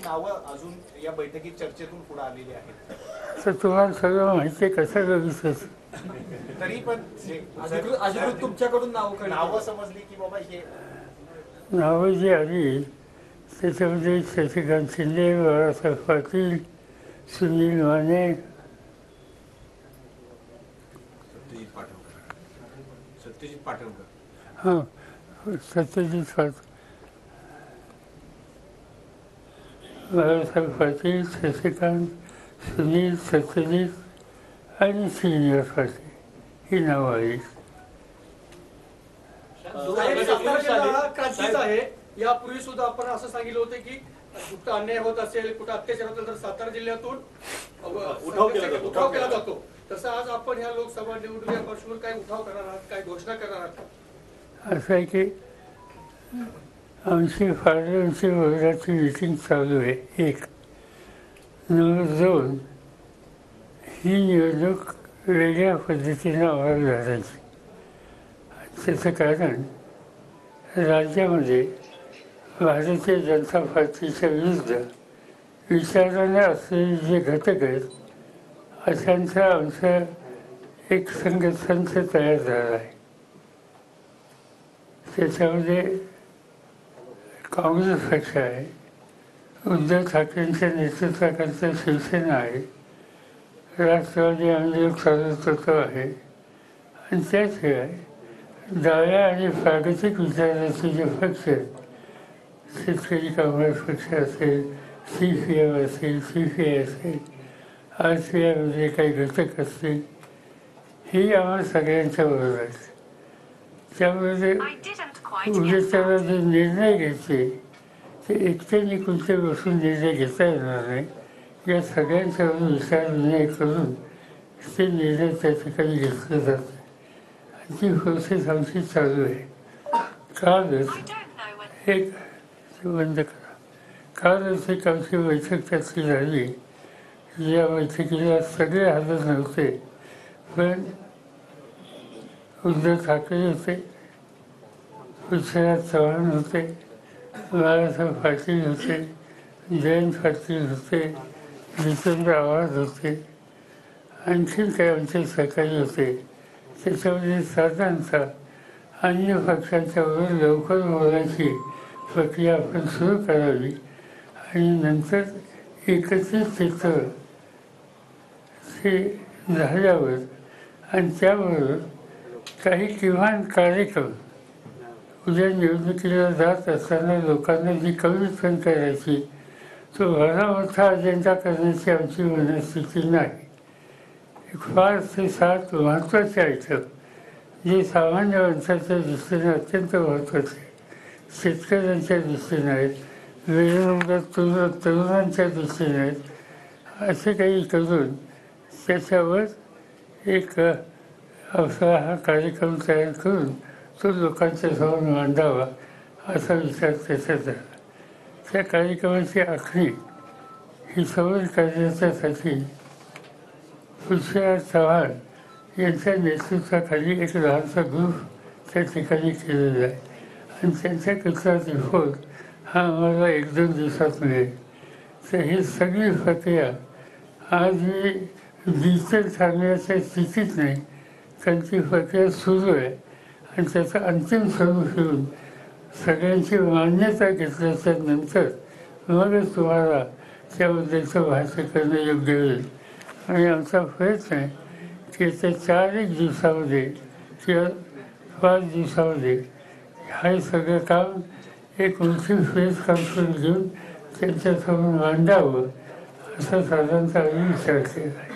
नावं अजून या बैठकीत चर्चेतून पुढे आलेली आहेत. तर तुम्हाला सगळं माहिती आहे, कसं विशेष तरी पण अधिकृत तुमच्याकडून नावं समजली की बाबा हे नावं जी आली त्याच्यामध्ये शशिकांत शिंदे, बाळासाहेब पाटील, सुनील माने, सत्यजित पाटणकर, हां सत्यजित पाटील, बाळासाहेब पाटील, शशिकांत, सुनील, सत्यजित आणि श्रीनिवास पाटील ही नावं आली. क्रांतीचा आहे. यापूर्वी सुद्धा आपण असं सांगितलं होतं की कुठं अन्याय होत असेल, कुठं अत्याचार होत असेल तर सातारा जिल्ह्यातून उठाव केला जातो. तसं आज आपण ह्या लोकसभा निवडणुकीच्या पार्श्वभूमीवर काय उठाव करणार आहात, काय घोषणा करणार आहात? असं आहे की आमची फार्मसी वर्गाची मीटिंग चालू आहे. एक नंबर 2 ही निवडणूक वेगळ्या पद्धतीनं व्हावी घालायची. त्याचं कारण राज्यामध्ये भारतीय जनता पार्टीच्या विरुद्ध विचाराने असलेले जे घटक आहेत अशांचा आमचा एक संघ तयार झाला आहे. त्याच्यामध्ये काँग्रेस पक्ष आहे, उद्धव ठाकरेंच्या नेतृत्वाखालचं शिवसेना आहे, राष्ट्रवादी आणि लोक सातत्य आहे आणि त्याशिवाय डाव्या आणि प्रागतिक विचाराचे जे पक्ष आहेत, शेतकरी काँग्रेस पक्ष असेल, CPM असेल, CPI असेल, RCIमध्ये काही घटक असतील, ही आम्हाला सगळ्यांच्या बरोबर आहेत. त्यामुळे उद्याच्याला जे निर्णय घ्यायचे ते एकट्याने कुठे बसून निर्णय घेता येणार नाही. या सगळ्यांच्यावर विचार करून ते निर्णय त्या ठिकाणी घेतले जाते. ती प्रोसेस आमची चालू आहे. कालच एक बंद करा कालच एक आमची बैठक त्यातली झाली. या बैठकीला सगळे हजर नव्हते, पण उद्धव ठाकरे होते, पृथ्वीराज चव्हाण होते, बाळासाहेब पाटील होते, जयंत पाटील होते, जितेंद्र आव्हाड होते, आणखीन काही आमचे सहकारी होते. त्याच्यामध्ये साधारणतः अन्य पक्षांच्याबरोबर लवकर बोलायची प्रक्रिया आपण सुरू करावी आणि नंतर एकत्रित चित्र ते झाल्यावर आणि त्याबरोबर काही किमान कार्यक्रम उद्या निवडणुकीला जात असताना लोकांना जी कमिटमेंट करायची तो भला मोठा अजेंडा करण्याची आमची मनस्थिती नाही. 5 ते 7 महत्त्वाचे आयटम जे सामान्य माणसाच्या दृष्टीने अत्यंत महत्त्वाचे, शेतकऱ्यांच्या दृष्टीने आहेत, बेरोजगार तरुणांच्या दृष्टीने आहेत, असे काही करून त्याच्यावर एक असा हा कार्यक्रम तयार करून तो लोकांच्या समोर मांडावा असा विचार त्याचा झाला. त्या कार्यक्रमाची आखणी ही सवय करण्यासाठी पृथ्वीराज चव्हाण यांच्या नेतृत्वाखाली एक लहानसा ग्रुप त्या ठिकाणी केलेला आहे आणि त्यांच्याकडचा रिपोर्ट हा आम्हाला 1-2 दिवसात मिळेल. तर ही सगळी प्रक्रिया आज मी डिजिटल सांगण्याच्या स्थितीत नाही, कारण ती प्रक्रिया सुरू आहे आणि त्याचं अंतिम स्वरूप येऊन सगळ्यांची मान्यता घेतल्याच्या नंतर मगच तुम्हाला त्याबद्दलचं भाष्य करणं योग्य होईल. आणि आमचा प्रयत्न आहे की त्या 4-1 दिवसामध्ये किंवा 5 दिवसामध्ये हे सगळं काम एक मोठी प्रेस कॉन्फरन्स घेऊन त्यांच्यासमोर मांडावं असं साधारणतः आम्ही विचार केला आहे.